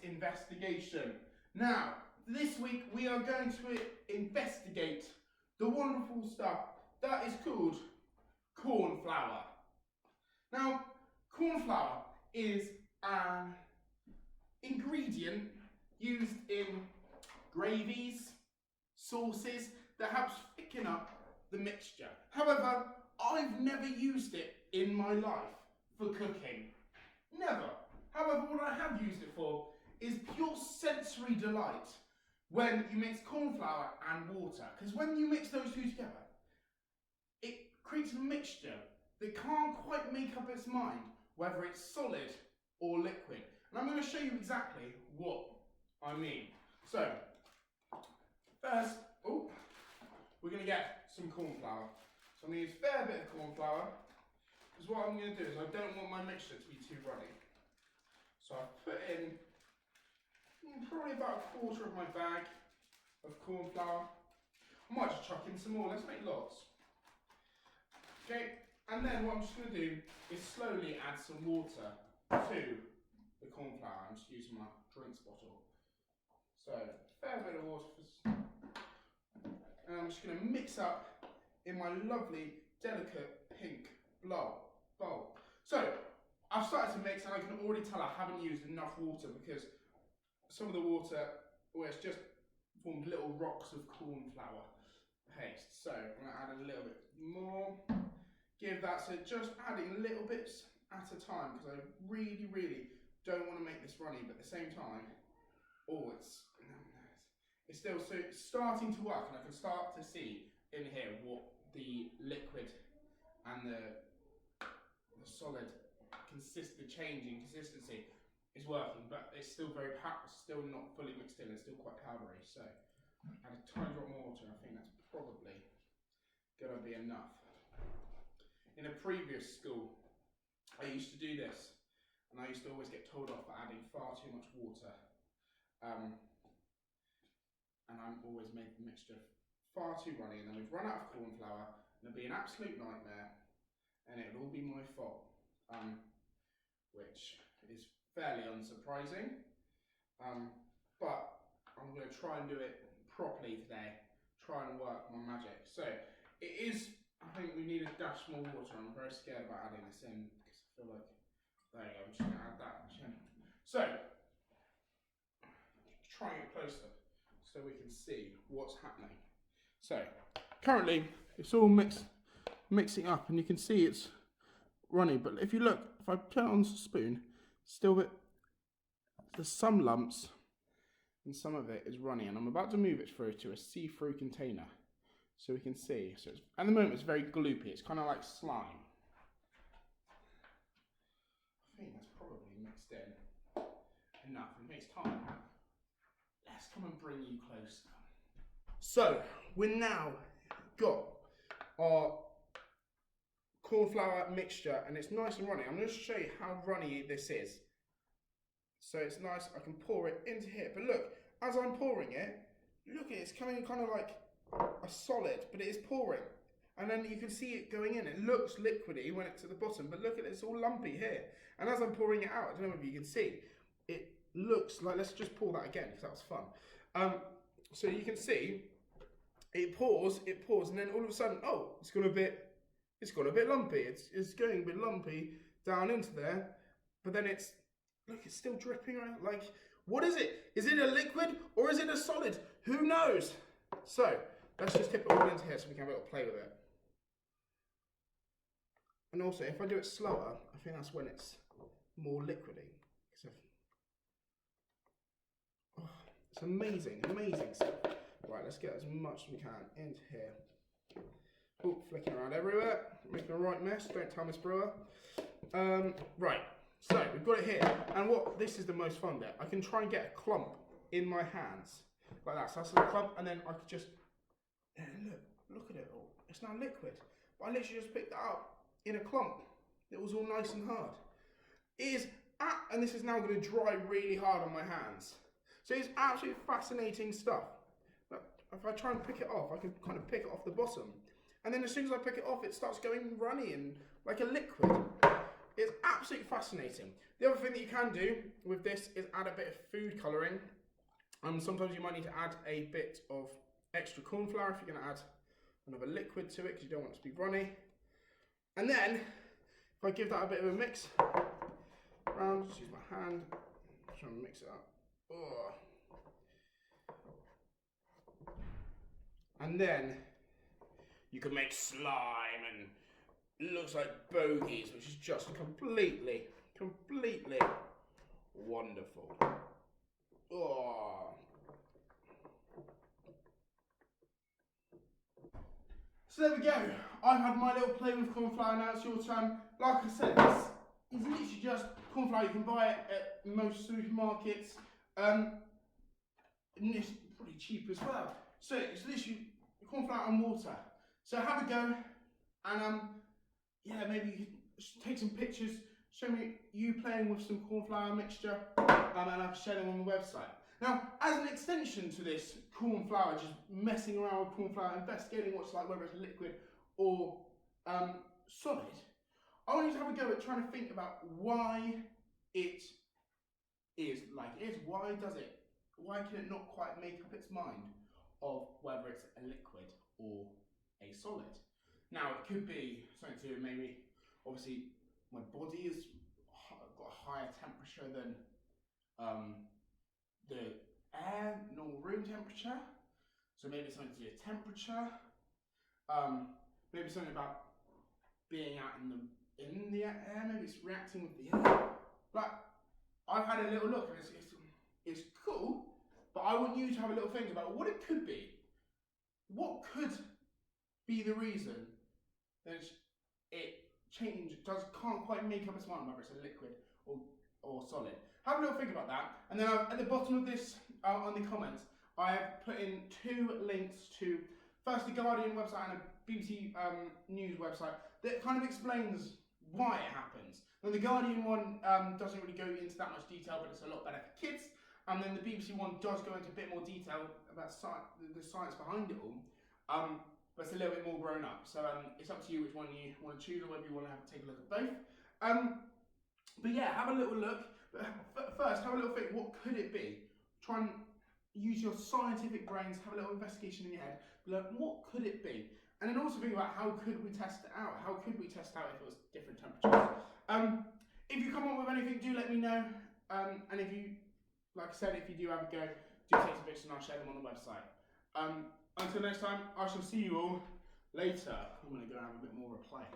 investigation. Now, this week we are going to investigate the wonderful stuff that is called cornflour. Now, cornflour is an ingredient used in gravies, sauces, that helps thicken up the mixture. However, I've never used it in my life for cooking. Never. However, what I have used it for is pure sensory delight when you mix cornflour and water. Because when you mix those two together, it creates a mixture that can't quite make up its mind whether it's solid or liquid. And I'm going to show you exactly what I mean. So, first, we're going to get some cornflour. So I'm going to use a fair bit of cornflour, because what I'm going to do is I don't want my mixture to be too runny. So I've put in probably about a quarter of my bag of cornflour. I might just chuck in some more, let's make lots. Okay, and then what I'm just going to do is slowly add some water to the cornflour. I'm just using my drinks bottle. So, a fair bit of water. And I'm just going to mix up in my lovely, delicate pink bowl. So, I've started to mix and I can already tell I haven't used enough water because some of the water, it's just formed little rocks of cornflour paste. So, I'm going to add a little bit more. Give that, so just adding little bits at a time because I really, really don't want to make this runny, but at the same time, it's still starting to work, and I can start to see in here what the liquid and the solid the change in consistency is working, but it's still still not fully mixed in. It's still quite powdery. So add a tiny drop more water. I think that's probably going to be enough. In a previous school, I used to do this, and I used to always get told off for adding far too much water. And I always made the mixture far too runny, and then we'd run out of cornflour, and it'd be an absolute nightmare, and it would all be my fault, which is fairly unsurprising, but I'm going to try and do it properly today, try and work my magic. So it is, I think we need a dash more water. I'm very scared about adding this in, because I feel like, there you go, I'm just going to add that much in. So, try and get closer, so we can see what's happening. So, currently, it's all mixing up, and you can see it's runny, but if you look, if I turn it on the spoon, there's some lumps, and some of it is runny, and I'm about to move it through to a see-through container, so we can see. So at the moment, it's very gloopy, it's kind of like slime. I think that's probably mixed in enough, it makes time. Let's come and bring you closer. So, we've now got our cornflour mixture, and it's nice and runny. I'm going to show you how runny this is. So it's nice, I can pour it into here. But look, as I'm pouring it, look at it, it's coming kind of like a solid, but it is pouring. And then you can see it going in. It looks liquidy when it's at the bottom, but look at it, it's all lumpy here. And as I'm pouring it out, I don't know if you can see, it looks like, let's just pour that again, because that was fun. So you can see, it pours, and then all of a sudden, it's gone a bit lumpy. It's going a bit lumpy down into there, but then look, it's still dripping around. Like, what is it? Is it a liquid or is it a solid? Who knows? So, let's just tip it all into here so we can have a little play with it. And also, if I do it slower, I think that's when it's more liquidy. It's amazing, amazing stuff. Right, let's get as much as we can into here. Oh, flicking around everywhere, making a right mess. Don't tell Miss Brewer. Right, so we've got it here, and this is the most fun bit. I can try and get a clump in my hands, like that. So that's a clump, and then I could just, look at it all. It's now liquid. But I literally just picked that up in a clump. It was all nice and hard. And this is now going to dry really hard on my hands. So it's absolutely fascinating stuff. But if I try and pick it off, I can kind of pick it off the bottom. And then as soon as I pick it off, it starts going runny and like a liquid. it's absolutely fascinating. The other thing that you can do with this is add a bit of food colouring. Sometimes you might need to add a bit of extra corn flour if you're going to add another liquid to it because you don't want it to be runny. And then, if I give that a bit of a mix around, just use my hand, try and mix it up. Oh. And then you can make slime and it looks like bogies, which is just completely wonderful. Oh. So there we go. I've had my little play with cornflour, now it's your turn. Like I said, this is literally just cornflour. You can buy it at most supermarkets. And it's pretty cheap as well. So it's literally cornflour and water. So have a go, and yeah, maybe you could take some pictures, show me you playing with some cornflour mixture, and I'll share them on the website. Now, as an extension to this cornflour, just messing around with cornflour, investigating what's like, whether it's liquid or solid, I want you to have a go at trying to think about why it is like it is. Why does it? Why can it not quite make up its mind of whether it's a liquid or a solid? Now, it could be something to do with maybe, obviously, my body has got a higher temperature than the air, normal room temperature. So maybe it's something to do with temperature. Maybe something about being out in the air. Maybe it's reacting with the air. Like, I've had a little look, and it's cool. But I want you to have a little think about what it could be. What could be the reason that it can't quite make up its mind whether it's a liquid or solid. Have a little think about that, and then at the bottom of this, on the comments, I have put in 2 links to first the Guardian website and a BBC News website that kind of explains why it happens. Now the Guardian one doesn't really go into that much detail, but it's a lot better for kids. And then the BBC one does go into a bit more detail about the science behind it all, but it's a little bit more grown up. So it's up to you which one you want to choose, or whether you want to take a look at both. But yeah, have a little look. But first, have a little think. What could it be? Try and use your scientific brains. Have a little investigation in your head. Look, what could it be? And then also think about how could we test it out? How could we test out if it was different temperatures? If you come up with anything, do let me know. And if you, like I said, if you do have a go, do take some pictures and I'll share them on the website. Until next time, I shall see you all later. I'm going to go and have a bit more of a play.